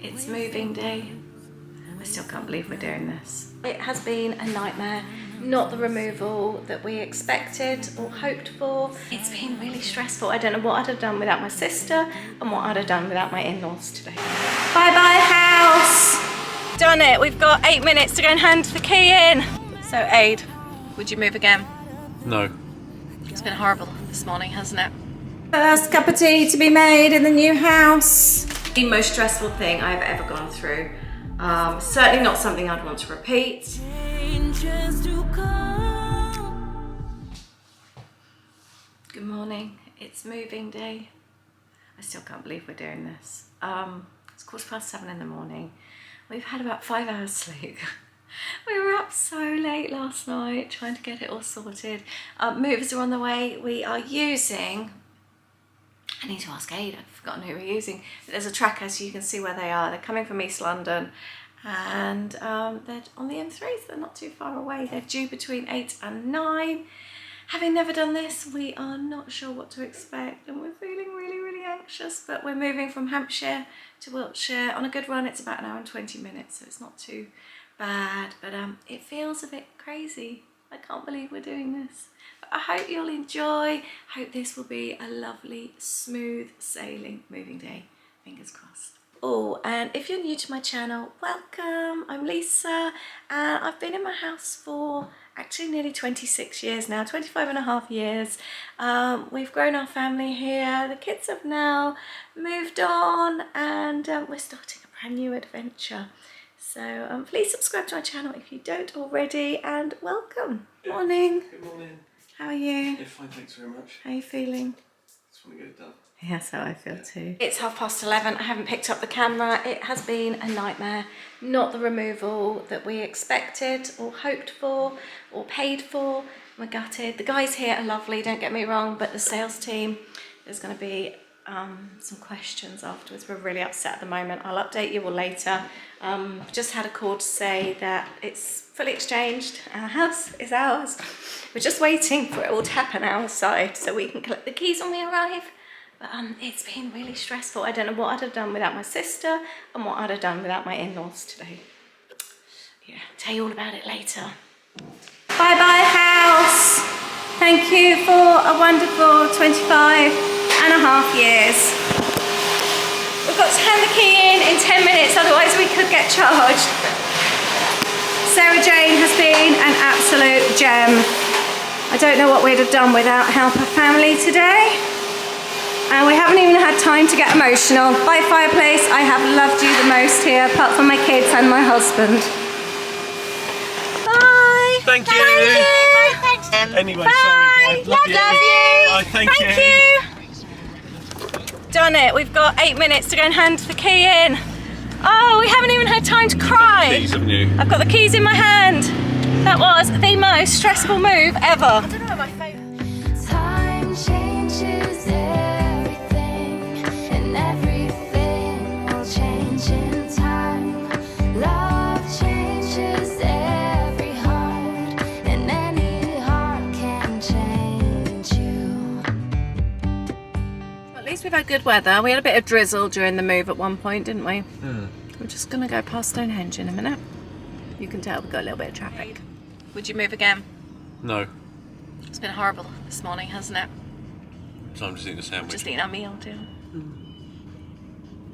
It's moving day. I still can't believe we're doing this. It has been a nightmare. Not the removal that we expected or hoped for. It's been really stressful. I don't know what I'd have done without my sister and what I'd have done without my in-laws today. Bye-bye house! Done it. We've got 8 minutes to go and hand the key in. So Aid, would you move again? No. It's been horrible this morning, hasn't it? First cup of tea to be made in the new house. The most stressful thing I've ever gone through. Certainly not something I'd want to repeat. Good morning, it's moving day. I still can't believe we're doing this. It's 7:15 in the morning. We've had about 5 hours sleep. We were up so late last night trying to get it all sorted. Movers are on the way. We are using, I need to ask Aid, I've forgotten who we're using. But there's a tracker so you can see where they are. They're coming from East London and they're on the M3, so they're not too far away. They're due between 8 and 9. Having never done this, we are not sure what to expect and we're feeling really, really anxious, but we're moving from Hampshire to Wiltshire. On a good run, it's about an hour and 20 minutes, so it's not too bad, but it feels a bit crazy. I can't believe we're doing this. But I hope you'll enjoy. I hope this will be a lovely, smooth sailing moving day. Fingers crossed. Oh, and if you're new to my channel, welcome. I'm Lisa, and I've been in my house for actually nearly 26 years now, 25 and a half years. We've grown our family here. The kids have now moved on, and we're starting a brand new adventure. So please subscribe to my channel if you don't already, and welcome. Yeah. Morning. Good morning. How are you? Yeah, fine, thanks very much. How are you feeling? Just want to get it done. Yeah, that's how I feel too. It's 11:30. I haven't picked up the camera. It has been a nightmare. Not the removal that we expected or hoped for or paid for. We're gutted. The guys here are lovely, don't get me wrong, but the sales team, there's going to be some questions afterwards. We're really upset at the moment. I'll update you all later. Just had a call to say that it's fully exchanged. Our house is ours. We're just waiting for it all to happen our side so we can collect the keys when we arrive. But it's been really stressful. I don't know what I'd have done without my sister and what I'd have done without my in-laws today. Yeah, tell you all about it later. Bye-bye house. Thank you for a wonderful 25 and a half years. We've got to hand the key in 10 minutes, otherwise we could get charged. Sarah Jane has been an absolute gem. I don't know what we'd have done without help of family today. And we haven't even had time to get emotional. Bye fireplace, I have loved you the most here, apart from my kids and my husband. Bye. Thank you. Thank you. Anyway, bye. sorry. Love you. Bye, thank you. Done it. We've got 8 minutes to go and hand the key in. Oh, we haven't even had time to cry. Keys, haven't you? I've got the keys in my hand. That was the most stressful move ever. I don't know, my favourite. Time changes everything, and everything will change in time. Love changes every heart, and any heart can change you. At least we've had good weather. We had a bit of drizzle during the move at one point, didn't we? Yeah. We're just going to go past Stonehenge in a minute. You can tell we've got a little bit of traffic. Would you move again? No. It's been horrible this morning, hasn't it? So I'm just eating a sandwich. Just eating our meal too.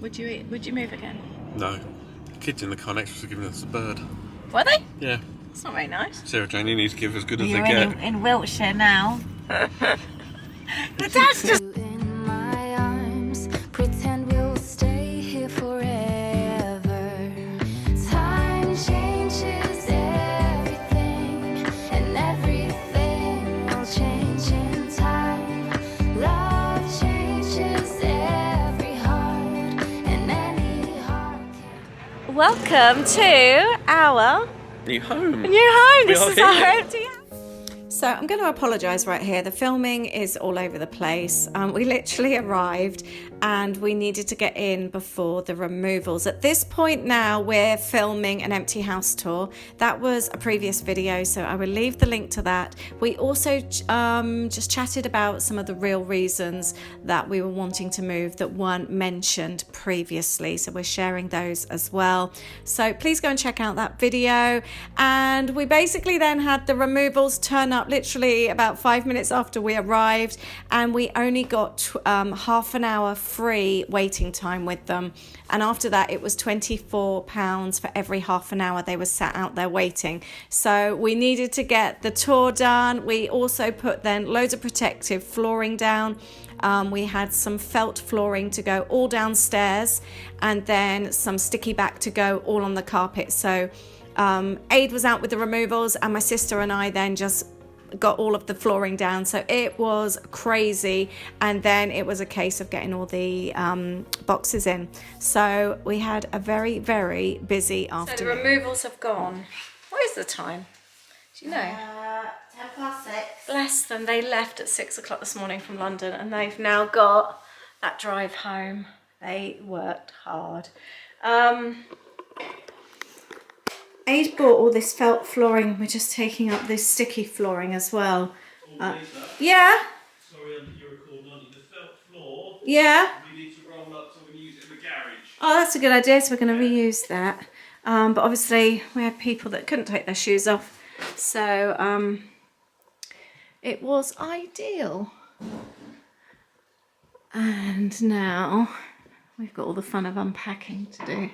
Would you move again? No. The kids in the car next to us are giving us a bird. Were they? Yeah. That's not very nice. Sarah Jane, you need to give as good as You're they get. in Wiltshire now. But that's just... In my arms, pretend we'll stay here forever. Time changes everything, and everything will change in time. Love changes every heart, and any heart can. Welcome to our New home. new home. We This are is our here. empty house. So I'm going to apologise right here. The filming is all over the place. We literally arrived and we needed to get in before the removals. At this point now, we're filming an empty house tour. That was a previous video, so I will leave the link to that. We also just chatted about some of the real reasons that we were wanting to move that weren't mentioned previously, so we're sharing those as well. So please go and check out that video. And we basically then had the removals turn up literally about 5 minutes after we arrived, and we only got half an hour free waiting time with them, and after that it was £24 for every half an hour they were sat out there waiting. So we needed to get the tour done. We also put then loads of protective flooring down. We had some felt flooring to go all downstairs, and then some sticky back to go all on the carpet. So Aid was out with the removals, and my sister and I then just got all of the flooring down. So it was crazy, and then it was a case of getting all the boxes in. So we had a very, very busy afternoon. So the removals have gone. What is the time? Do you know? 6:10. Bless them. They left at 6 o'clock this morning from London, and they've now got that drive home. They worked hard. Aid bought all this felt flooring. We're just taking up this sticky flooring as well. Yeah? Sorry, you recording on the felt floor. Yeah? We need to roll up so we can use it in the garage. Oh, that's a good idea. So we're going to reuse that. But obviously we had people that couldn't take their shoes off. So it was ideal. And now we've got all the fun of unpacking to do.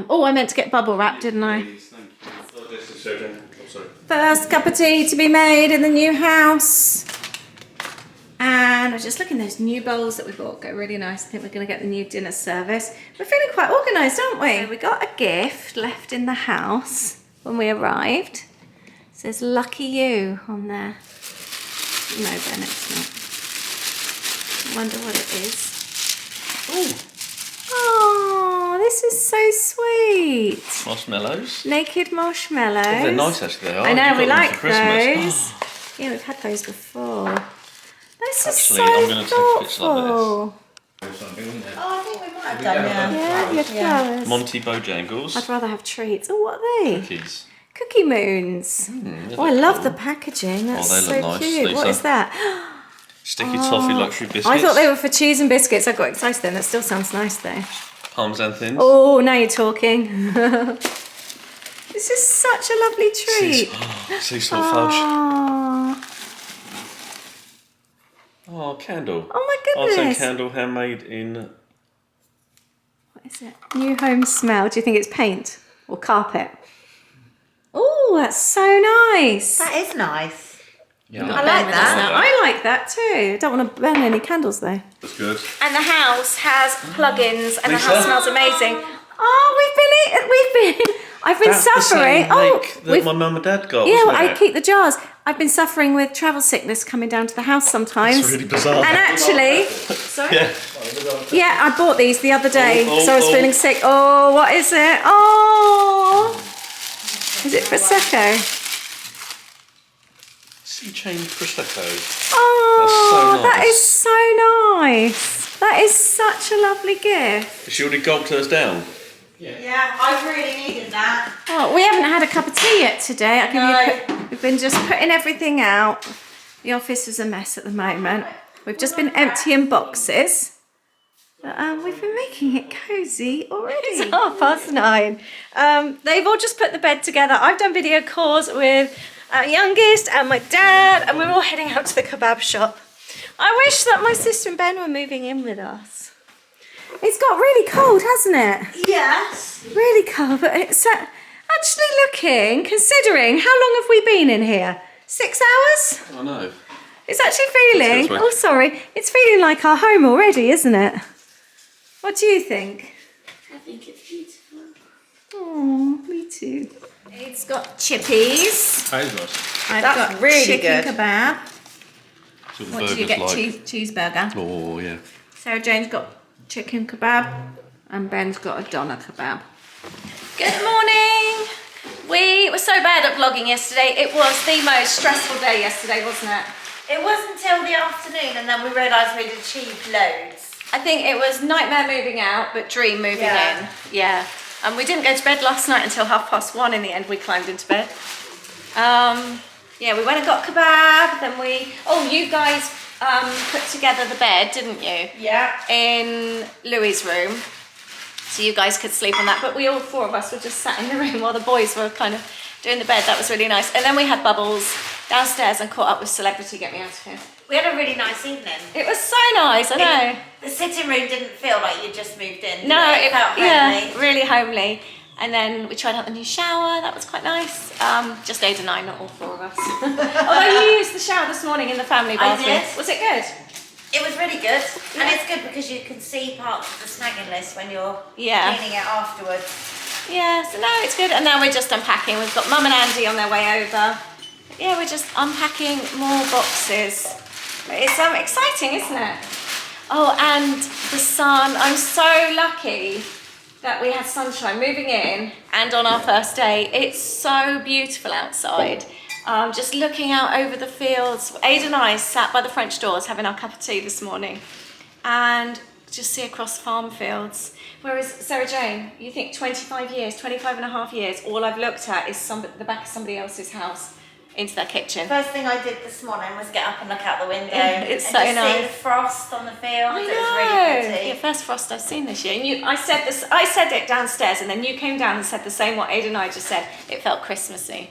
Oh, I meant to get bubble wrap, didn't I? First cup of tea to be made in the new house. And I was just looking at those new bowls that we bought, go really nice. I think we're going to get the new dinner service. We're feeling quite organised, aren't we? We got a gift left in the house when we arrived. It says "Lucky You" on there. No, Ben, it's not. I wonder what it is. Oh, Oh, this is so sweet. marshmallows. Naked marshmallows. Oh, they're nice actually, they are. I know, You we got them like for Christmas. those. Yeah, we've had those before. This Actually, is so I'm going to take a picture thoughtful. like this. Oh, I think we might have done, yeah. Yeah, you had flowers. Monty Bojangles. I'd rather have treats. Oh, what are they? Cookies. Cookie moons. Oh, I love the packaging. That's they so look nice, cute. What Lisa. is that? Sticky toffee luxury biscuits. I thought they were for cheese and biscuits. I got excited then. That still sounds nice though. Parmesan thins. Oh, now you're talking. This is such a lovely treat. Sea salt fudge. Oh, Oh, candle. oh my Artisan goodness. candle handmade in... What is it? New home smell. Do you think it's paint or carpet? Oh, that's so nice. That is nice. Yeah, I like that. I like that too. I don't want to burn any candles though. That's good. And the house has plugins, and the Lisa? house smells amazing. Oh, I've been That's the suffering. same make that we've- my mum and dad got, yeah, wasn't well, I it? keep the jars. I've been suffering with travel sickness coming down to the house sometimes. It's really bizarre. And actually, sorry. Yeah. Yeah, I bought these the other day, Oh, so I was oh. feeling sick. Oh, what is it? Oh, is it Prosecco? Sea chain prosecco. Oh, That's so nice. that is so nice. That is such a lovely gift. Has she already gulped hers down? Yeah, I really needed that. Oh, we haven't had a cup of tea yet today. We've been just putting everything out. The office is a mess at the moment. We've just been emptying boxes. But we've been making it cosy already. It's 9:30. They've all just put the bed together. I've done video calls with our youngest and my dad, and we're all heading out to the kebab shop. I wish that my sister and Ben were moving in with us. It's got really cold, hasn't it? Yes. Really cold, but it's actually looking, considering, how long have we been in here? 6 hours? I know. It's actually feeling, That's oh sorry, it's feeling like our home already, isn't it? What do you think? I think it's beautiful. Oh, me too. It's got chippies. That is nice. I've That's got really chicken good. kebab. That's what, What did you get? like. Cheeseburger. Oh, yeah. Sarah Jane's got chicken kebab and Ben's got a doner kebab. Good morning. We were so bad at vlogging yesterday. It was the most stressful day yesterday, wasn't it? It wasn't until the afternoon, and then we realised we'd achieved loads. I think it was nightmare moving out, but dream moving in. Yeah. And we didn't go to bed last night until 1:30 in the end. We climbed into bed. Yeah, we went and got kebab. Then you guys put together the bed, didn't you? Yeah. In Louis' room. So you guys could sleep on that. But we all four of us were just sat in the room while the boys were kind of doing the bed. That was really nice. And then we had Bubbles downstairs and caught up with Celebrity Get Me Out of Here. We had a really nice evening. It was so nice, I know. The sitting room didn't feel like you just moved in. No, it felt homely. yeah, really homely. And then we tried out the new shower. That was quite nice. Just Ada and I, not all four of us. Although you used the shower this morning in the family bathroom. I did. Was it good? It was really good. And it's good because you can see parts of the snagging list when you're cleaning it afterwards. Yeah, so no, it's good. And now we're just unpacking. We've got Mum and Andy on their way over. Yeah, we're just unpacking more boxes. It's exciting, isn't it? Oh, and the sun. I'm so lucky that we had sunshine moving in and on our first day. It's so beautiful outside. Just looking out over the fields. Ada and I sat by the French doors having our cup of tea this morning and just see across farm fields. Whereas Sarah Jane, you think 25 and a half years, all I've looked at is the back of somebody else's house into their kitchen. First thing I did this morning was get up and look out the window. It's and so just nice. see the frost on the field. I It know. was really pretty. Yeah, first frost I've seen this year. And I said it downstairs, and then you came down and said the same what Ada and I just said. It felt Christmassy.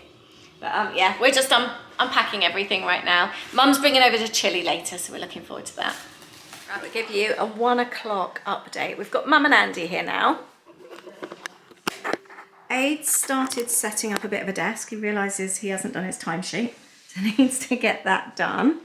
But yeah, we're just unpacking everything right now. Mum's bringing over the chili later, so we're looking forward to that. Right, we'll give you a 1 o'clock update. We've got Mum and Andy here now. Aid started setting up a bit of a desk. He realises he hasn't done his timesheet, so he needs to get that done.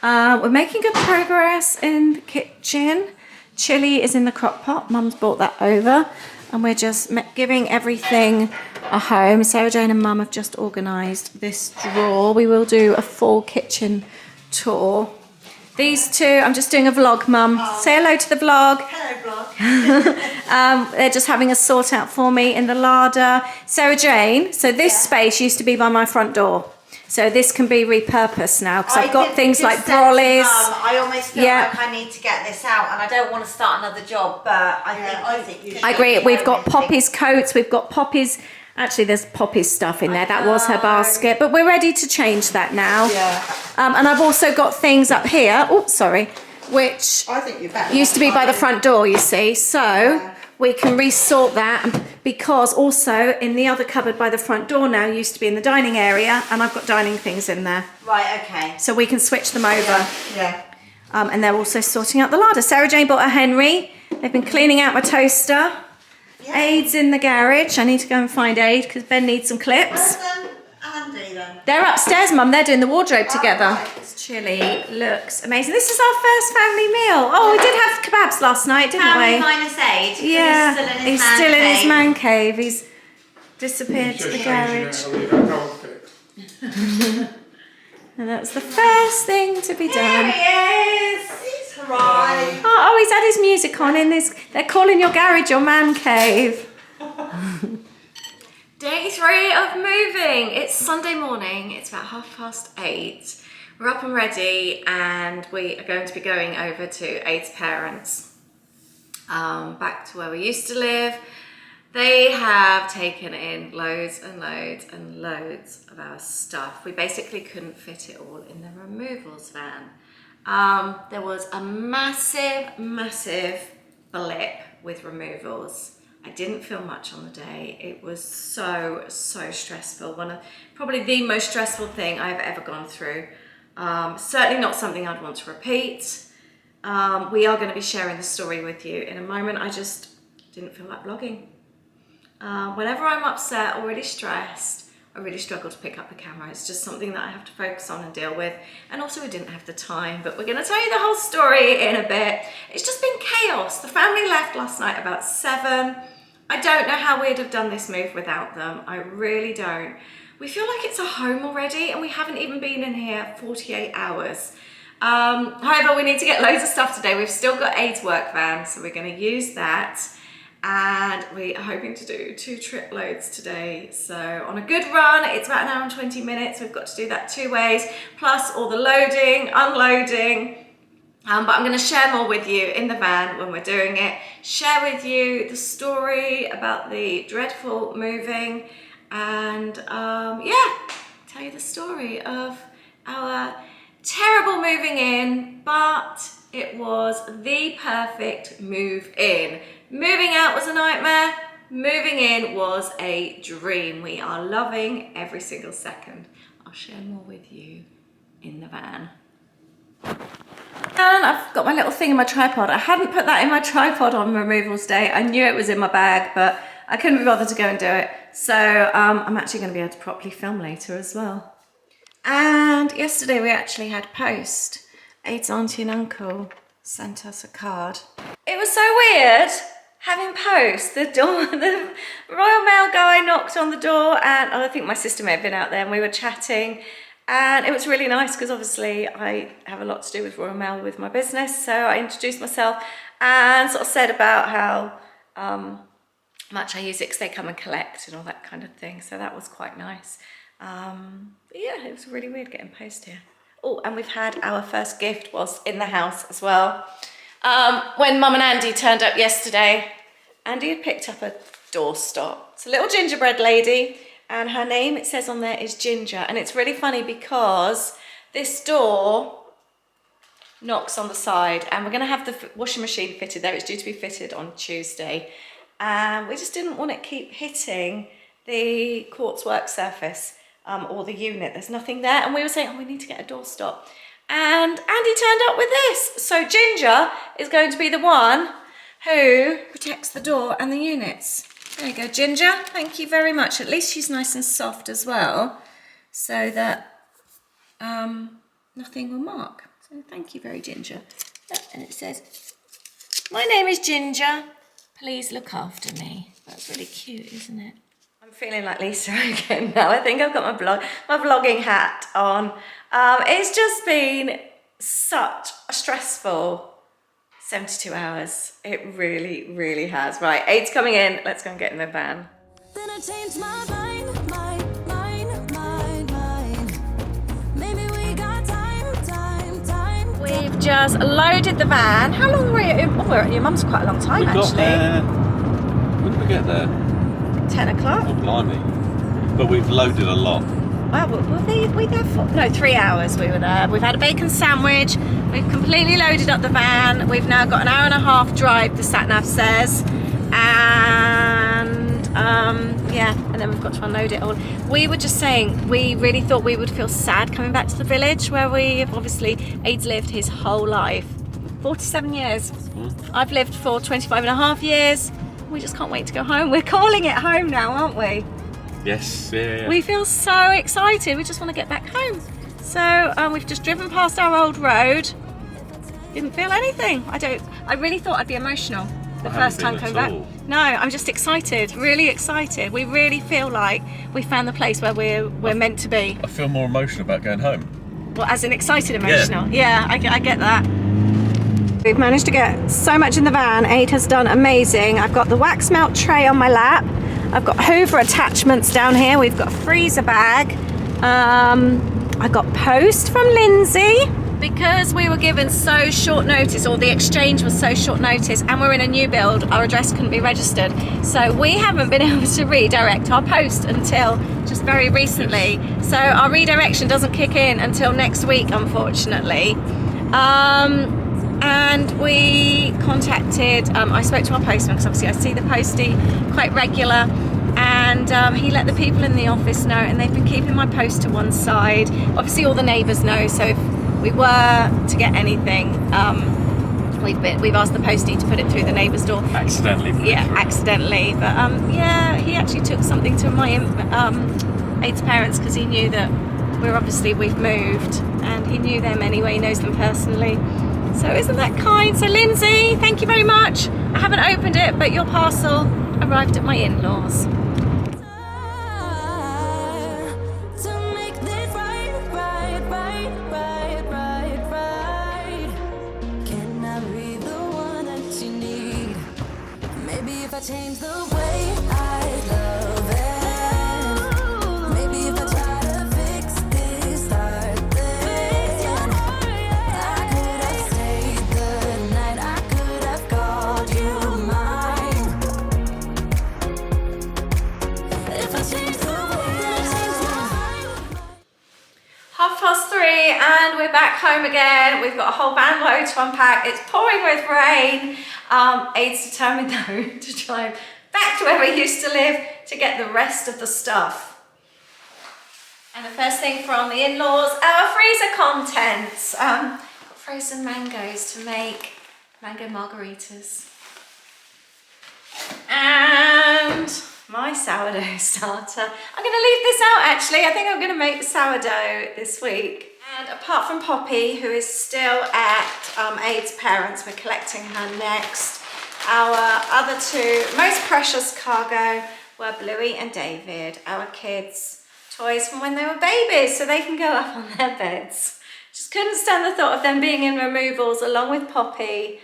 We're making good progress in the kitchen. Chili is in the crock pot. Mum's brought that over, and we're just giving everything a home. Sarah Jane and Mum have just organised this drawer. We will do a full kitchen tour. These two, I'm just doing a vlog, Mum. Say hello to the vlog. Hello, vlog. They're just having a sort out for me in the larder. Sarah Jane, so this space used to be by my front door. So this can be repurposed now because I've got things like brollies. I almost feel like I need to get this out, and I don't want to start another job, but I think you should. I agree. We've got Poppy's coats. We've got Poppy's. Actually, there's Poppy's stuff in there. That was her basket, but we're ready to change that now. Yeah. And I've also got things up here. Oh, sorry. Which I think you're better. used to be by the front door, you see. So we can resort that because also in the other cupboard by the front door now used to be in the dining area, and I've got dining things in there. Right. Okay. So we can switch them over. Yeah. And they're also sorting out the larder. Sarah Jane bought a Henry. They've been cleaning out my toaster. Yeah. Aid's in the garage. I need to go and find Aid because Ben needs some clips. Where's Andy then? They're upstairs, Mum. They're doing the wardrobe together. right. This chili looks amazing. This is our first family meal. Oh, we did have kebabs last night, didn't Family we? minus Aid. Yeah, He's still in his man cave. He's disappeared to the garage. And that's the first thing to be done. There he is. He's arrived. Oh, he's had his music on in this. They're calling your garage your man cave. Day 3 of moving. It's Sunday morning. It's about 8:30. We're up and ready, and we are going to be going over to Aid's parents, back to where we used to live. They have taken in loads and loads and loads of our stuff. We basically couldn't fit it all in the removals van. There was a massive blip with removals. I didn't feel much on the day. It was so stressful. Probably the most stressful thing I've ever gone through. Certainly not something I'd want to repeat. We are going to be sharing the story with you in a moment. I just didn't feel like vlogging. Whenever I'm upset or really stressed, I really struggle to pick up the camera. It's just something that I have to focus on and deal with. And also we didn't have the time, but we're gonna tell you the whole story in a bit. It's just been chaos. The family left last night about 7. I don't know how we'd have done this move without them. I really don't. We feel like it's a home already, and we haven't even been in here 48 hours. However, we need to get loads of stuff today. We've still got Aid's work van, so we're gonna use that. And we are hoping to do 2 trip loads today. So on a good run, it's about 1 hour and 20 minutes. We've got to do that 2 ways, plus all the loading, unloading. But I'm going to share more with you in the van when we're doing it. Share with you the story about the dreadful moving and yeah, tell you the story of our terrible moving in, but it was the perfect move in. Moving out was a nightmare. Moving in was a dream. We are loving every single second. I'll share more with you in the van. And I've got my little thing in my tripod. I hadn't put that in my tripod on removals day. I knew it was in my bag, but I couldn't be bothered to go and do it. So I'm actually going to be able to properly film later as well. And yesterday we actually had post. Aid's auntie and uncle sent us a card. It was so weird having post. The Royal Mail guy knocked on the door, and I think my sister may have been out there, and we were chatting. And it was really nice because obviously I have a lot to do with Royal Mail with my business. So I introduced myself and sort of said about how much I use it because they come and collect and all that kind of thing. So that was quite nice. But yeah, it was really weird getting post here. Oh, and we've had our first gift was in the house as well. When Mum and Andy turned up yesterday, Andy had picked up a doorstop. It's a little gingerbread lady. And her name, it says on there, is Ginger. And it's really funny because this door knocks on the side, and we're going to have the washing machine fitted there. It's due to be fitted on Tuesday. And we just didn't want it keep hitting the quartz work surface or the unit. There's nothing there. And we were saying, oh, we need to get a doorstop. And Andy turned up with this. So Ginger is going to be the one who protects the door and the units. There you go, Ginger. Thank you very much. At least she's nice and soft as well, so that nothing will mark. So thank you very Ginger. And it says, my name is Ginger. Please look after me. That's really cute, isn't it? I'm feeling like Lisa again now. I think I've got my vlogging hat on. It's just been such a stressful 72 hours. It really, really has. Right, Aid's coming in. Let's go and get in the van. Then I changed my mind. Maybe we got time. We've just loaded the van. How long were you? Oh, we're at your mum's quite a long time, We got actually. there. When did we get there? 10 o'clock. Oh, blimey. But we've loaded a lot. Wow, were we there for? No, 3 hours we were there. We've had a bacon sandwich. We've completely loaded up the van. We've now got an hour and a half drive, the sat-nav says. And yeah, and then we've got to unload it all. We were just saying, we really thought we would feel sad coming back to the village where we have obviously, Aid's lived his whole life. 47 years. I've lived for 25 and a half years. We just can't wait to go home. We're calling it home now, aren't we? Yes, yeah. We feel so excited. We just want to get back home. So we've just driven past our old road. Didn't feel anything. I really thought I'd be emotional the first time coming back. No, I'm just excited, really excited. We really feel like we found the place where we're meant to be. I feel more emotional about going home. Well, as in excited emotional. Yeah, I get that. We've managed to get so much in the van. Aid has done amazing. I've got the wax melt tray on my lap. I've got Hoover attachments down here. We've got a freezer bag. I got post from Lindsay because we were given so short notice, or the exchange was so short notice, and we're in a new build. Our address couldn't be registered. So we haven't been able to redirect our post until just very recently. So our redirection doesn't kick in until next week, unfortunately. And we contacted, I spoke to our postman because obviously I see the postie quite regular, and he let the people in the office know, and they've been keeping my post to one side. Obviously all the neighbours know, so if we were to get anything, we've asked the postie to put it through the neighbour's door. Accidentally. Yeah, accidentally. But yeah, he actually took something to my Aid's parents because he knew that we've moved, and he knew them anyway, he knows them personally. So isn't that kind? So Lindsay, thank you very much. I haven't opened it, but your parcel arrived at my in-laws. Change the way I love it. Maybe if I try to fix this, start then I could have stayed change the way. 3:30 and we're back home again. We've got a whole van load to unpack. It's pouring with rain. Aid's determined though to drive back to where we used to live to get the rest of the stuff. And the first thing from the in-laws, our freezer contents. Got frozen mangoes to make mango margaritas. And my sourdough starter. I'm going to leave this out actually. I think I'm going to make sourdough this week. And apart from Poppy, who is still at Aid's parents, we're collecting her next. Our other two most precious cargo were Bluey and David, our kids' toys from when they were babies, so they can go up on their beds. Just couldn't stand the thought of them being in removals along with Poppy.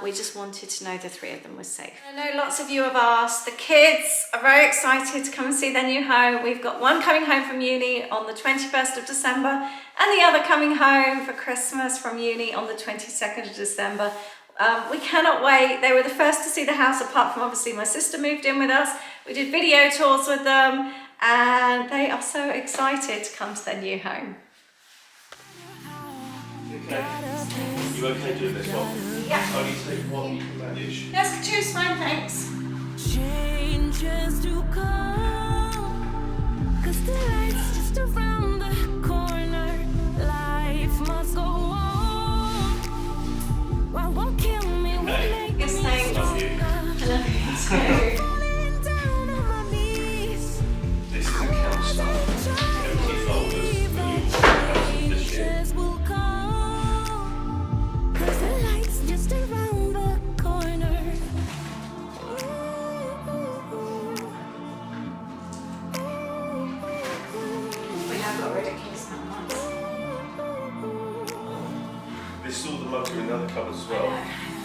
We just wanted to know the three of them were safe. I know lots of you have asked. The kids are very excited to come and see their new home. We've got one coming home from uni on the 21st of December and the other coming home for Christmas from uni on the 22nd of December. We cannot wait. They were the first to see the house, apart from obviously my sister moved in with us. We did video tours with them and they are so excited to come to their new home. Okay. You okay doing this one? Yeah. Only take one you can manage. Yes, choose fine, thanks. Changes to come, 'cause the light's just around the corner. Life must go on. What won't kill me will make me Yes, thanks. Love you. I love you too. falling down on my knees. This is a count stuff. Empty folders for you to this year. Changes will come, 'cause the light's just around the corner. We have got ridiculous amount of This is all the mugs are in the other cupboards as well.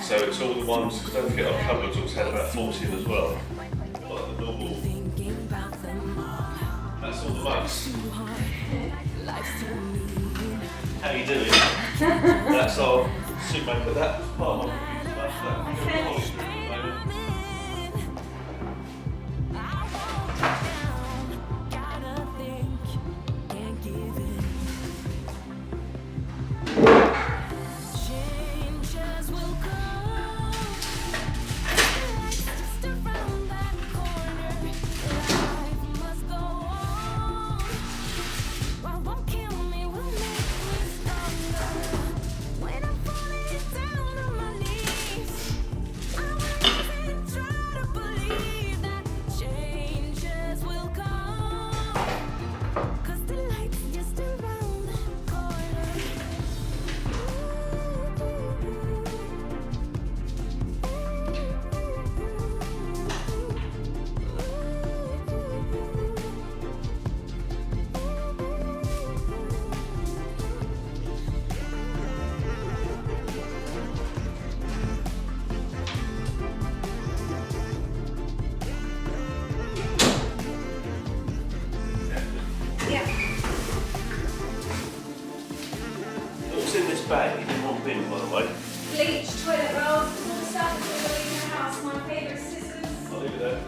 So it's all the ones, because don't forget our cupboards also had about 40 in as well. Like the normal. Thinking about them all. That's all the mugs. Life's too mean. How you doing? That's our soup maker. That's part of my computer. That's that. We've got the Holly Street at the moment. Gotta think, can't give in. Changes will come. Just around that corner. Life must go on. What won't kill me will make me stronger. When I'm falling down on my knees, I will even try to believe that changes will come. 'Cause the light's just around the corner. Yeah. What's in this bag? In one bin, by the way. Bleach, toilet rolls, all the stuff that we leave in the house. My favourite scissors. I'll leave it there.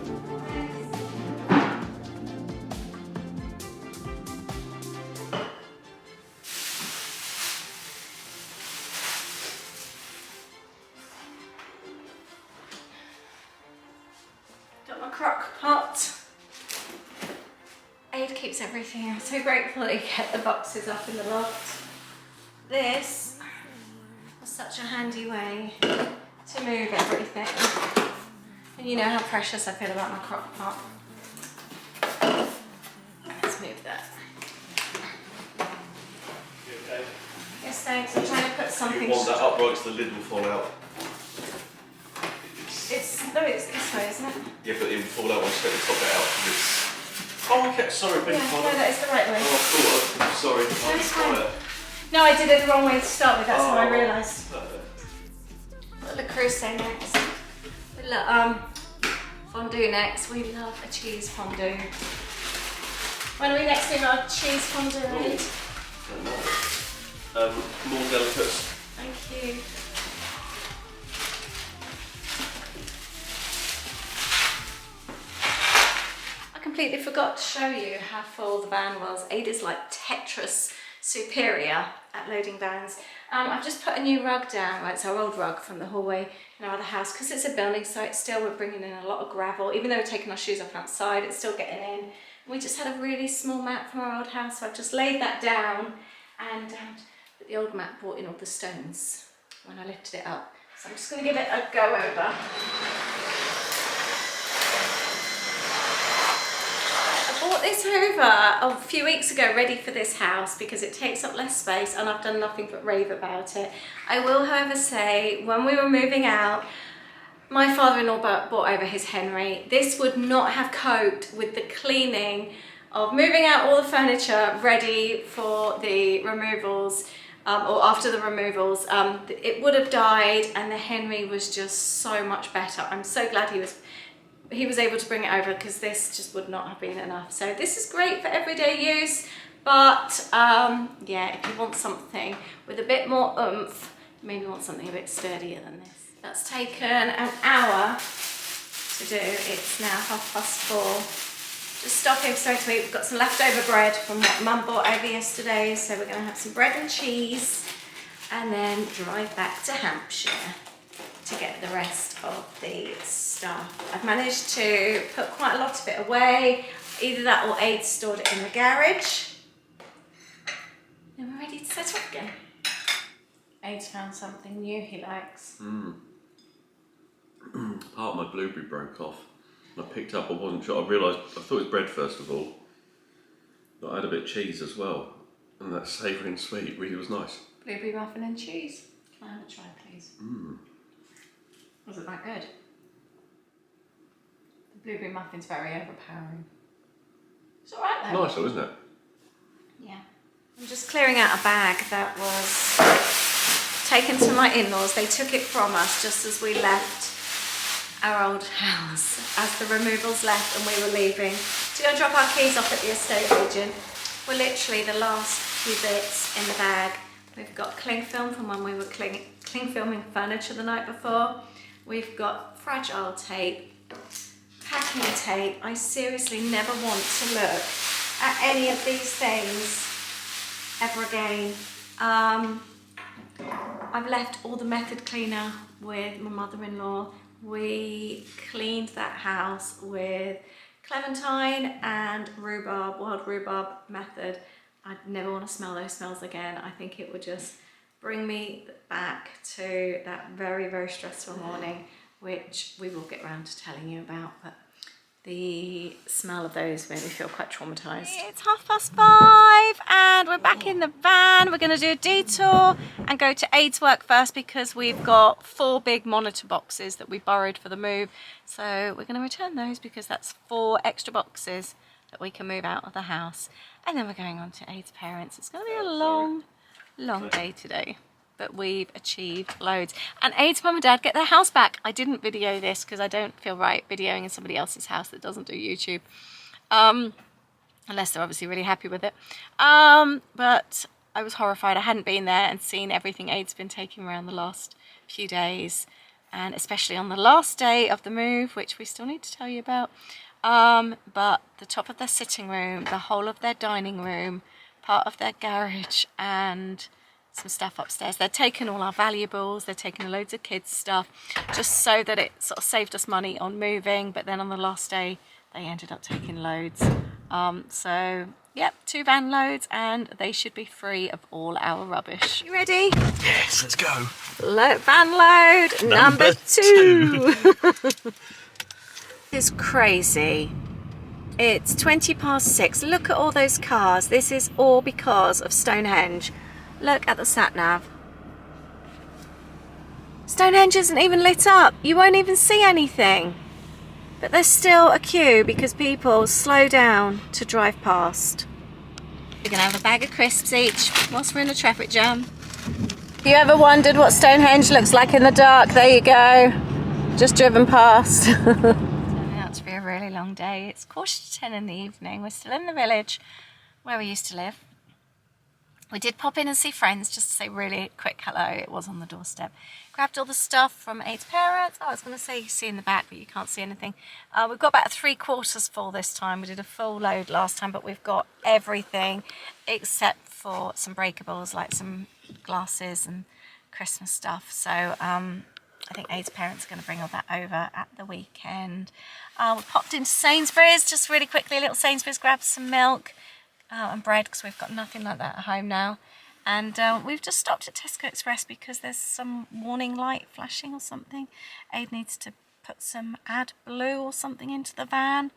Got my crock pot. Aid keeps everything. I'm so grateful that he kept the boxes up in the loft. This was such a handy way to move everything. And you know how precious I feel about my crock pot. Let's move that. You okay? Yes, thanks. I'm trying to put something. You want that upright so the lid will fall out. No, it's this way, isn't it? Yeah, but it will fall out once you take the top bit out. 'Cause it's... Oh, okay. Sorry, beg your Yeah, no, pardon. that is the right way. Oh, I thought. Sorry. No, it's I'll fine. No, I did it the wrong way to start with. That's how I Oh. realised. Perfect. What will Crusoe next? We'll fondue next. We love a cheese fondue. When are we next doing our cheese fondue? Aid? I don't know. More delicates. Thank you. completely forgot to show you how full the van was. Ada's like Tetris superior at loading vans. I've just put a new rug down. Well, it's our old rug from the hallway in our other house, because it's a building site still. We're bringing in a lot of gravel. Even though we're taking our shoes off outside, it's still getting in. We just had a really small mat from our old house, so I've just laid that down, and but the old mat brought in all the stones when I lifted it up. So I'm just going to give it a go over. I bought this Hoover a few weeks ago ready for this house because it takes up less space, and I've done nothing but rave about it. I will, however, say when we were moving out, my father-in-law bought over his Henry. This would not have coped with the cleaning of moving out all the furniture ready for the removals, or after the removals. It would have died, and the Henry was just so much better. I'm so glad he was able to bring it over, because this just would not have been enough. So this is great for everyday use, but yeah, if you want something with a bit more oomph, maybe want something a bit sturdier than this. That's taken an hour to do. It's now 4:30. Just stopping so to eat. We've got some leftover bread from what Mum bought over yesterday, so we're going to have some bread and cheese, and then drive back to Hampshire to get the rest of the stuff. I've managed to put quite a lot of it away. Either that or Aid stored it in the garage. Then we're ready to set off again. Aid's found something new he likes. Part of my blueberry broke off. I picked up, I wasn't sure, I thought it was bread first of all, but I had a bit of cheese as well, and that savoury and sweet really was nice. Blueberry muffin and cheese. Can I have a try, please? Was it that good? The blueberry muffin's very overpowering. It's alright though. Nice though, isn't it? Yeah. I'm just clearing out a bag that was taken to my in-laws. They took it from us just as we left our old house, as the removals left and we were leaving to go drop our keys off at the estate agent. We're literally the last few bits in the bag. We've got cling film from when we were cling filming furniture the night before. We've got fragile tape, packing tape. I seriously never want to look at any of these things ever again. I've left all the method cleaner with my mother-in-law. We cleaned that house with clementine and rhubarb, wild rhubarb method. I'd never want to smell those smells again. I think it would just bring me back to that very, very stressful morning, which we will get around to telling you about, but the smell of those made me feel quite traumatised. It's 5:30 and we're back in the van. We're going to do a detour and go to Aid's work first, because we've got 4 big monitor boxes that we borrowed for the move. So we're going to return those, because that's 4 extra boxes that we can move out of the house. And then we're going on to Aid's parents. It's going to be a long day today, but we've achieved loads. And Aid's mum and dad get their house back. I didn't video this because I don't feel right videoing in somebody else's house that doesn't do YouTube, unless they're obviously really happy with it. But I was horrified. I hadn't been there and seen everything Aid's been taking around the last few days, and especially on the last day of the move, which we still need to tell you about. But the top of their sitting room, the whole of their dining room, part of their garage, and some stuff upstairs. They're taking all our valuables, they're taking loads of kids stuff, just so that it sort of saved us money on moving. But then on the last day they ended up taking loads. So yep, 2 van loads, and they should be free of all our rubbish. You ready? Yes, let's go. Van load number 2. This is crazy. It's 6:20. Look at all those cars. This is all because of Stonehenge. Look at the sat-nav. Stonehenge isn't even lit up. You won't even see anything. But there's still a queue because people slow down to drive past. We're going to have a bag of crisps each whilst we're in a traffic jam. You ever wondered what Stonehenge looks like in the dark? There you go. Just driven past. Turning out to be a really long day. It's 9:45 in the evening. We're still in the village where we used to live. We did pop in and see friends just to say really quick hello. It was on the doorstep. Grabbed all the stuff from Aid's parents. Oh, I was going to say you see in the back, but you can't see anything. We've got about 3/4 full this time. We did a full load last time, but we've got everything except for some breakables, like some glasses and Christmas stuff. So I think Aid's parents are going to bring all that over at the weekend. We popped into Sainsbury's just really quickly. A little Sainsbury's, grabbed some milk. And bread, because we've got nothing like that at home now. And we've just stopped at Tesco Express because there's some warning light flashing or something. Aid needs to put some AdBlue or something into the van.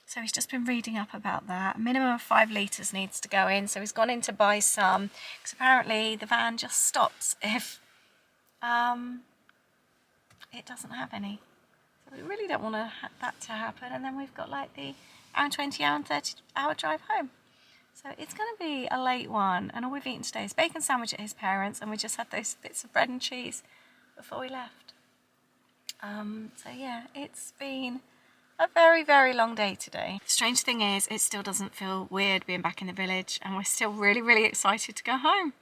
So he's just been reading up about that. A minimum of 5 litres needs to go in. So he's gone in to buy some, because apparently the van just stops if it doesn't have any. So we really don't want that to happen. And then we've got like the hour and 20, hour and 30 hour drive home. So it's going to be a late one, and all we've eaten today is bacon sandwich at his parents', and we just had those bits of bread and cheese before we left. So yeah, it's been a very, very long day today. The strange thing is, it still doesn't feel weird being back in the village, and we're still really, really excited to go home,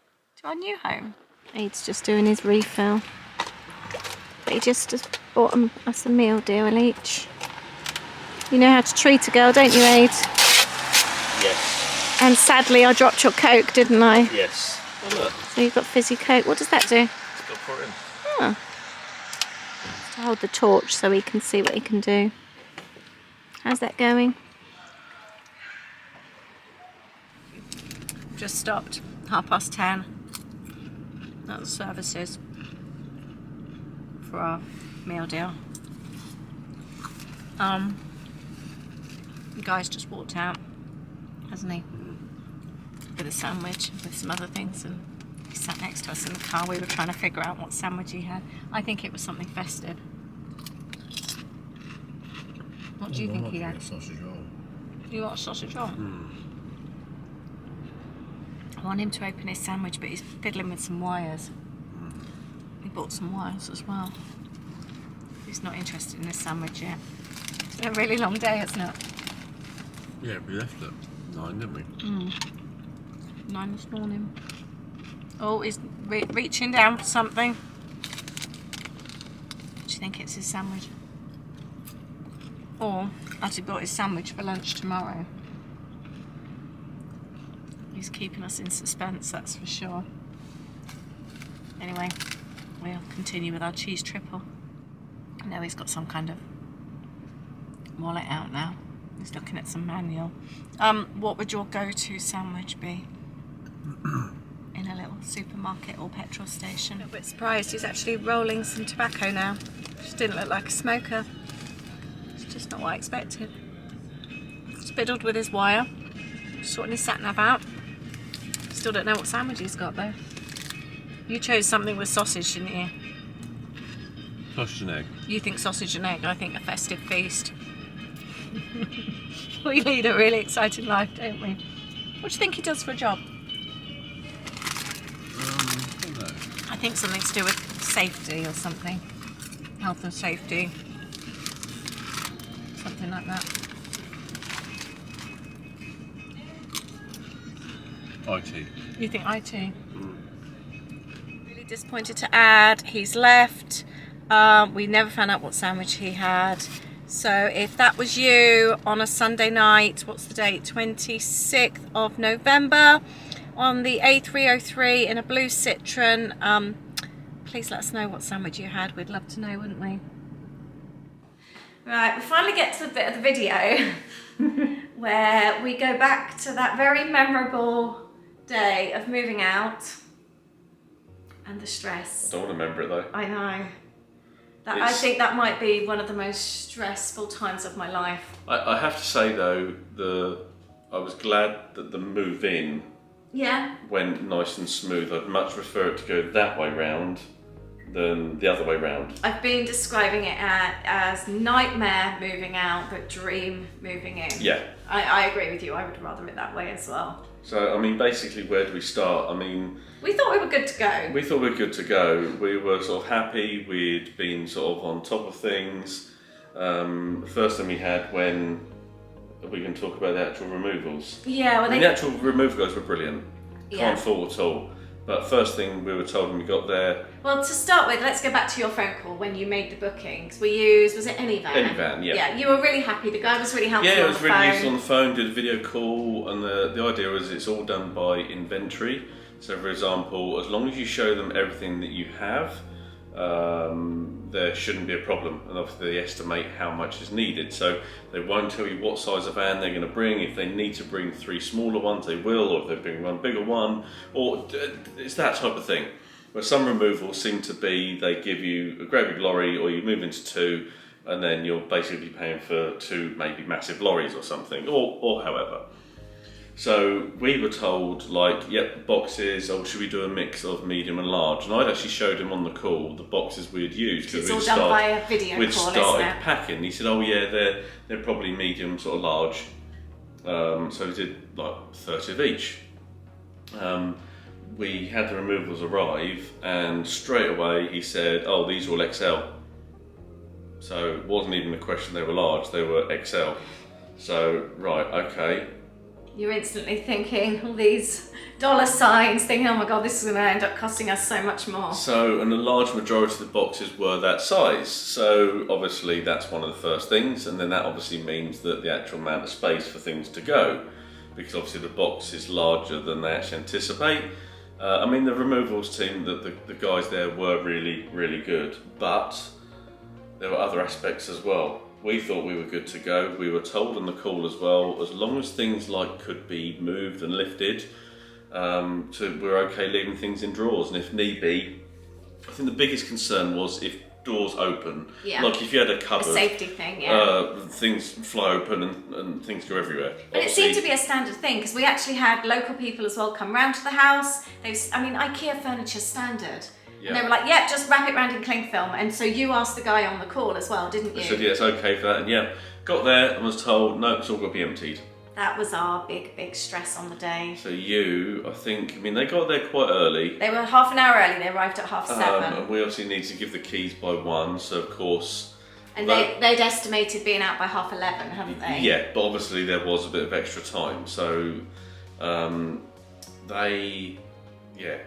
to our new home. Aid's just doing his refill, but he just bought us a meal deal each. You know how to treat a girl, don't you, Aid? Yes. And sadly, I dropped your Coke, didn't I? Yes. Oh, look. So you've got fizzy Coke. What does that do? It's got pour it in. Oh. Just to hold the torch so he can see what he can do. How's that going? Just stopped. 10:30. At the services for our meal deal. The guy's just walked out, hasn't he? With a sandwich, with some other things, and he sat next to us in the car. We were trying to figure out what sandwich he had. I think it was something festive. What do you think he had? A sausage roll. Do you want a sausage roll? I want him to open his sandwich, but he's fiddling with some wires. He bought some wires as well. He's not interested in this sandwich yet. It's been a really long day, hasn't it? Yeah, we left at 9, didn't we? 9 this morning. Oh, he's reaching down for something. Do you think it's his sandwich? Or has he bought his sandwich for lunch tomorrow? He's keeping us in suspense, that's for sure. Anyway, we'll continue with our cheese triple. I know he's got some kind of wallet out now. He's looking at some manual. What would your go-to sandwich be? In a little supermarket or petrol station. I'm a bit surprised he's actually rolling some tobacco now. Just didn't look like a smoker. It's just not what I expected. Spiddled with his wire. Sorting his sat-nav out. Still don't know what sandwich he's got though. You chose something with sausage, didn't you? Sausage and egg. You think sausage and egg, I think a festive feast. We lead a really exciting life, don't we? What do you think he does for a job? I don't know. I think something to do with safety or something. Health and safety. Something like that. IT. You think IT? Really disappointed to add. He's left. We never found out what sandwich he had. So if that was you on a Sunday night, what's the date? 26th of November on the A303 in a blue Citroen. Please let us know what sandwich you had. We'd love to know, wouldn't we? Right, we finally get to the bit of the video where we go back to that very memorable day of moving out and the stress. I don't want to remember it though. I know. I think that might be one of the most stressful times of my life. I have to say though, I was glad that the move in went nice and smooth. I'd much prefer it to go that way round than the other way round. I've been describing it as nightmare moving out, but dream moving in. Yeah. I agree with you. I would rather it that way as well. So, I mean, basically, where do we start? I mean... We thought we were good to go. We thought we were good to go. We were sort of happy. We'd been sort of on top of things. The first thing we had when... Are we going to talk about the actual removals? Yeah, well, the actual removal guys were brilliant. Can't fault at all. But first thing we were told when we got there... Well, to start with, let's go back to your phone call when you made the bookings. Was it Anyvan? Anyvan, yeah. Yeah, you were really happy. The guy was really helpful. Yeah, it was really useful on the phone, did a video call, and the idea was it's all done by inventory. So for example, as long as you show them everything that you have, there shouldn't be a problem, and obviously they estimate how much is needed, so they won't tell you what size of van they're going to bring. If they need to bring 3 smaller ones, they will, or if they bring one bigger one, or it's that type of thing. Where some removals seem to be, they give you a great big lorry, or you move into 2, and then you're basically paying for 2 maybe massive lorries or something, or however. So we were told, like, yep, boxes, should we do a mix of medium and large? And I'd actually showed him on the call the boxes we'd used. It's all done by a video call, we'd started isn't it? packing. He said, oh yeah, they're probably medium, sort of large. So we did like 30 of each. We had the removals arrive, and straight away he said, oh, these are all XL. So it wasn't even a question they were large, they were XL. So, right, okay. You're instantly thinking all these dollar signs, thinking, oh my God, this is going to end up costing us so much more. So, and a large majority of the boxes were that size. So obviously that's one of the first things, and then that obviously means that the actual amount of space for things to go, because obviously the box is larger than they actually anticipate. I mean, the removals team, the guys there were really, really good, but there were other aspects as well. We thought we were good to go. We were told on the call as well, as long as things like could be moved and lifted, we're okay leaving things in drawers, and if need be, I think the biggest concern was if doors open, like if you had a cupboard, a safety thing, yeah. Things fly open and things go everywhere. But it seemed to be a standard thing, because we actually had local people as well come round to the house. IKEA furniture's standard. Yeah. And they were like, yeah, just wrap it round in cling film. And so you asked the guy on the call as well, didn't you? I said, yeah, it's okay for that. And yeah, got there and was told, no, it's all got to be emptied. That was our big stress on the day. So they got there quite early. They were half an hour early, they arrived at 7:30. And we obviously need to give the keys by 1, so of course... And they'd estimated being out by 11:30, hadn't they? Yeah, but obviously there was a bit of extra time, so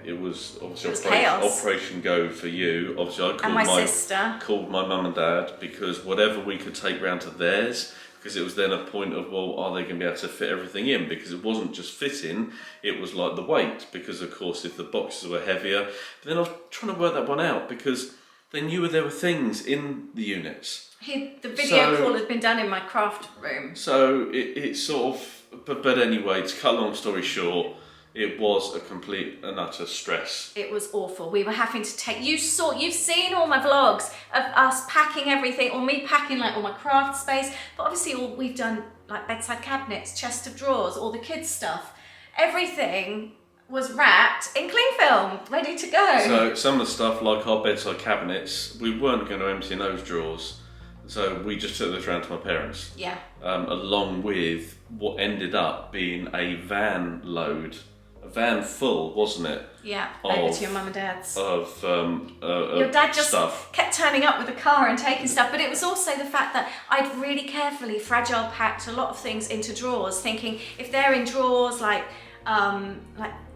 it was obviously Operation Go for you. Obviously I called my mum and dad, because whatever we could take round to theirs, because it was then a point of, well, are they going to be able to fit everything in? Because it wasn't just fitting, it was like the weight, because of course if the boxes were heavier, but then I was trying to work that one out, because they knew there were things in the units. The video call had been done in my craft room. So it's sort of, but anyway, to cut a long story short, it was a complete and utter stress. It was awful. We were having to take, you've seen all my vlogs of us packing everything, or me packing like all my craft space, but obviously we've done like bedside cabinets, chest of drawers, all the kids stuff. Everything was wrapped in cling film, ready to go. So some of the stuff, like our bedside cabinets, we weren't going to empty in those drawers. So we just took those around to my parents. Yeah. Along with what ended up being a van load. A van full, wasn't it? Yeah, over to your mum and dad's. Your dad just stuff. Kept turning up with the car and taking stuff, but it was also the fact that I'd really carefully fragile packed a lot of things into drawers, thinking if they're in drawers like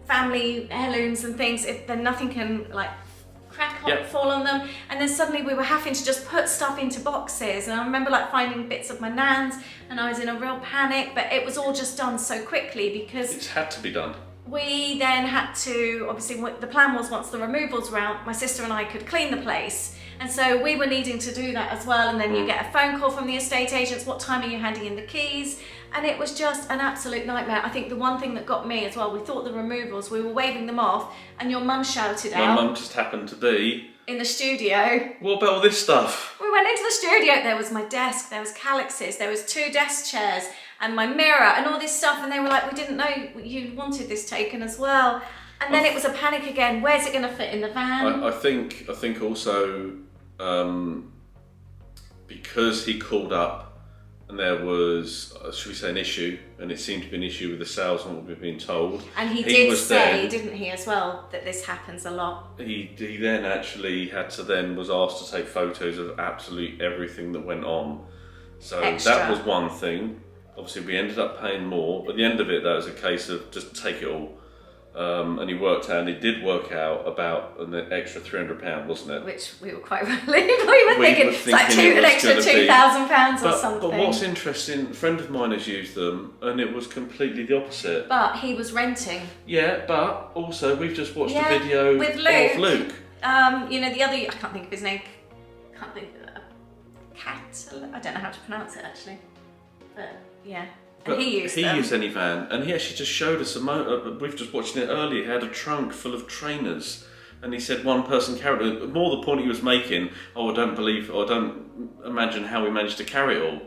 family heirlooms and things, then nothing can fall on them. And then suddenly we were having to just put stuff into boxes, and I remember finding bits of my nan's, and I was in a real panic, but it was all just done so quickly because it had to be done. We then had to, obviously the plan was once the removals were out, my sister and I could clean the place. And so we were needing to do that as well. And then you get a phone call from the estate agents, what time are you handing in the keys? And it was just an absolute nightmare. I think the one thing that got me as well, we thought the removals, we were waving them off, and your mum shouted out. My mum just happened to be in the studio. What about all this stuff? We went into the studio, there was my desk, there was Calix's, there was 2 desk chairs, and my mirror and all this stuff, and they were like, we didn't know you wanted this taken as well. And then it was a panic again. Where's it going to fit in the van? I think also because he called up and there was, should we say, an issue, and it seemed to be an issue with the sales and what we've been told. And he did say, didn't he, as well, that this happens a lot. He then actually was asked to take photos of absolutely everything that went on. So that was one thing. Obviously we ended up paying more. At the end of it, that was a case of just take it all. and he worked out, and it did work out about an extra £300, wasn't it? Which we were quite relieved. We were thinking it's like an extra £2,000 or something. But what's interesting, a friend of mine has used them, and it was completely the opposite. But he was renting. Yeah, but also we've just watched a video with Luke. of Luke. You know, the other, I can't think of his name. Can't think. Cat. I don't know how to pronounce it actually. But yeah. But he used Anyvan, and he actually just showed us we've just watched it earlier. He had a trunk full of trainers, and he said one person carried it. More the point he was making. Oh, I don't imagine how we managed to carry it all.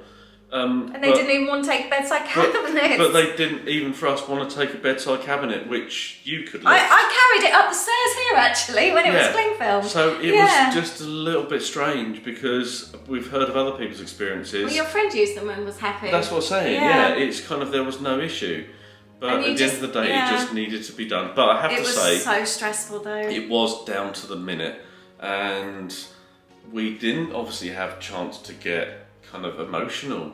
And they didn't even want to take bedside cabinets. But they didn't even for us want to take a bedside cabinet, which you could lift. I carried it up the stairs here actually when it was cling film. So it was just a little bit strange because we've heard of other people's experiences. Well, your friend used them and was happy. That's what I'm saying, yeah. It's kind of, there was no issue. But at the end of the day, it just needed to be done. But I have to say... It was so stressful though. It was down to the minute. And we didn't obviously have a chance to get kind of emotional.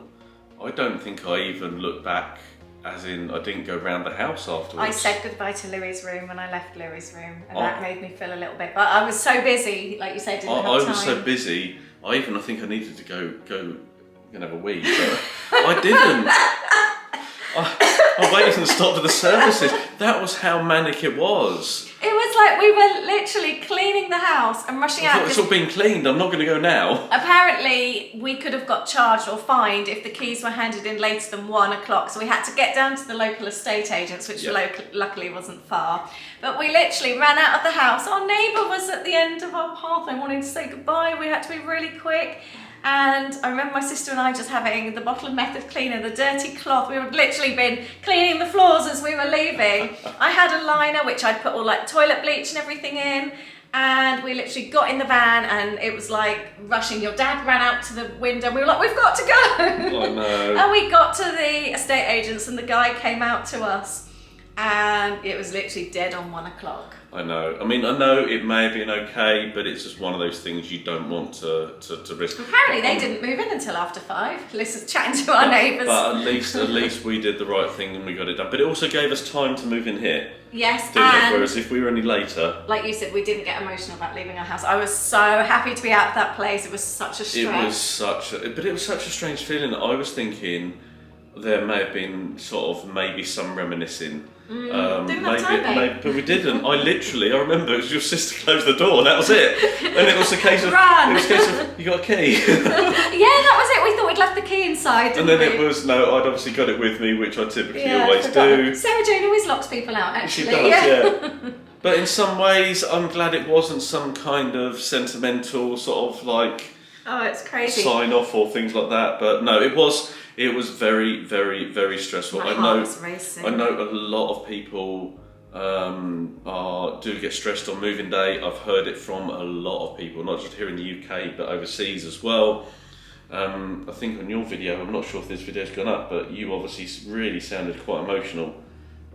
I don't think I even looked back, as in I didn't go round the house afterwards. I said goodbye to Louis' room when I left Louis' room, and that made me feel a little bit. But I was so busy, like you said, didn't have time. I was so busy. I think I needed to go and have a wee, but I didn't. I waited and stopped at the services. That was how manic it was. It was like we were literally cleaning the house and rushing out. It's all been cleaned, I'm not going to go now. Apparently, we could have got charged or fined if the keys were handed in later than 1 o'clock. So we had to get down to the local estate agents, which luckily wasn't far. But we literally ran out of the house. Our neighbour was at the end of our path. I wanted to say goodbye. We had to be really quick. And I remember my sister and I just having the bottle of method cleaner, the dirty cloth. We had literally been cleaning the floors as we were leaving. I had a liner which I'd put all like toilet bleach and everything in. And we literally got in the van and it was like rushing. Your dad ran out to the window and we were like, we've got to go. Oh no. And we got to the estate agents and the guy came out to us and it was literally dead on 1 o'clock. I know. I mean, I know it may have been okay, but it's just one of those things you don't want to risk. Apparently, they didn't move in until after 5. Lisa's chatting to our neighbours. But at least we did the right thing and we got it done. But it also gave us time to move in here. Yes, and whereas if we were any later, like you said, we didn't get emotional about leaving our house. I was so happy to be out of that place. It was such a stress. But it was such a strange feeling. I was thinking there may have been sort of maybe some reminiscing. But we didn't. I remember it was your sister closed the door and that was it. And it was a case of you got a key. Yeah, that was it. We thought we'd left the key inside. And then it was I'd obviously got it with me, which I typically always do. Sarah Jane always locks people out. Actually, she does, yeah. But in some ways, I'm glad it wasn't some kind of sentimental sort of like it's crazy sign off or things like that. But no, it was very, very, very stressful. My heart was racing. I know a lot of people do get stressed on moving day. I've heard it from a lot of people, not just here in the UK, but overseas as well. I think on your video, I'm not sure if this video's gone up, but you obviously really sounded quite emotional.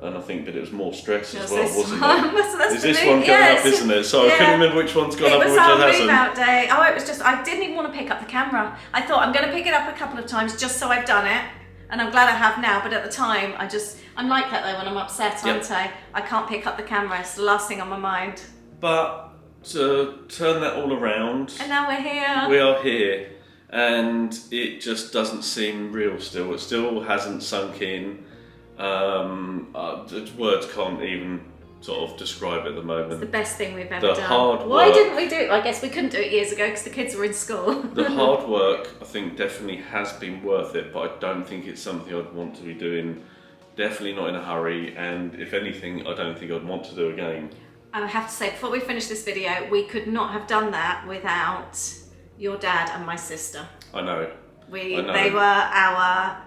And I think that it was more stress as well, wasn't it? Is this one going up, isn't it? So I couldn't remember which one's gone up and which one hasn't. It was our move out day. Oh, it was just, I didn't even want to pick up the camera. I thought I'm going to pick it up a couple of times just so I've done it. And I'm glad I have now, but at the time, I'm like that though when I'm upset, aren't I? I can't pick up the camera, it's the last thing on my mind. But to turn that all around... And now we're here. We are here. And it just doesn't seem real still. It still hasn't sunk in. Words can't even sort of describe it at the moment. It's the best thing we've ever done. Hard work, why didn't we do it? I guess we couldn't do it years ago because the kids were in school. The hard work, I think, definitely has been worth it, but I don't think it's something I'd want to be doing. Definitely not in a hurry, and if anything, I don't think I'd want to do again. I have to say, before we finish this video, we could not have done that without your dad and my sister. I know. They were our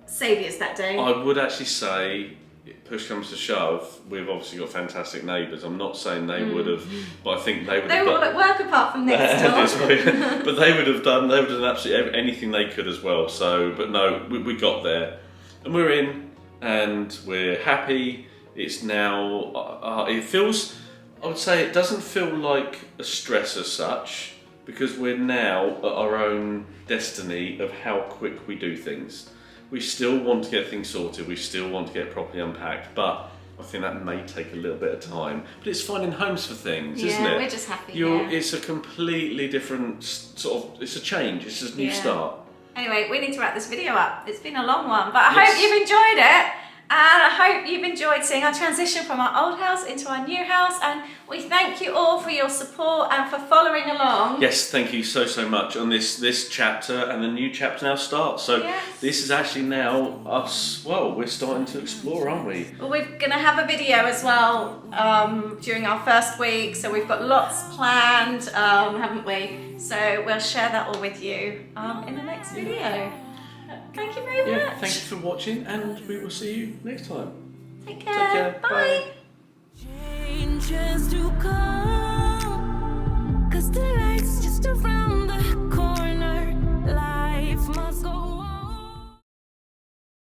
saviours that day. I would actually say, push comes to shove, we've obviously got fantastic neighbours. I'm not saying they would have, but I think they would have. They were all at work apart from next door. But they would have done absolutely anything they could as well. So, but no, we got there, and we're in, and we're happy. It's now. It feels. I would say it doesn't feel like a stress as such, because we're now at our own destiny of how quick we do things. We still want to get things sorted, we still want to get properly unpacked, but I think that may take a little bit of time, but it's finding homes for things, isn't it? Yeah, we're just happy here. It's a completely different sort of, it's a change, it's just a new start. Anyway, we need to wrap this video up. It's been a long one, but I hope you've enjoyed it. And I hope you've enjoyed seeing our transition from our old house into our new house. And we thank you all for your support and for following along. Yes, thank you so much on this chapter, and the new chapter now starts. So this is actually now us, well, we're starting to explore, aren't we? Well, we're going to have a video as well during our first week. So we've got lots planned, haven't we? So we'll share that all with you in the next video. Thank you very much. Thank you for watching, and we will see you next time. Take care. Bye. Bye. Changes to come.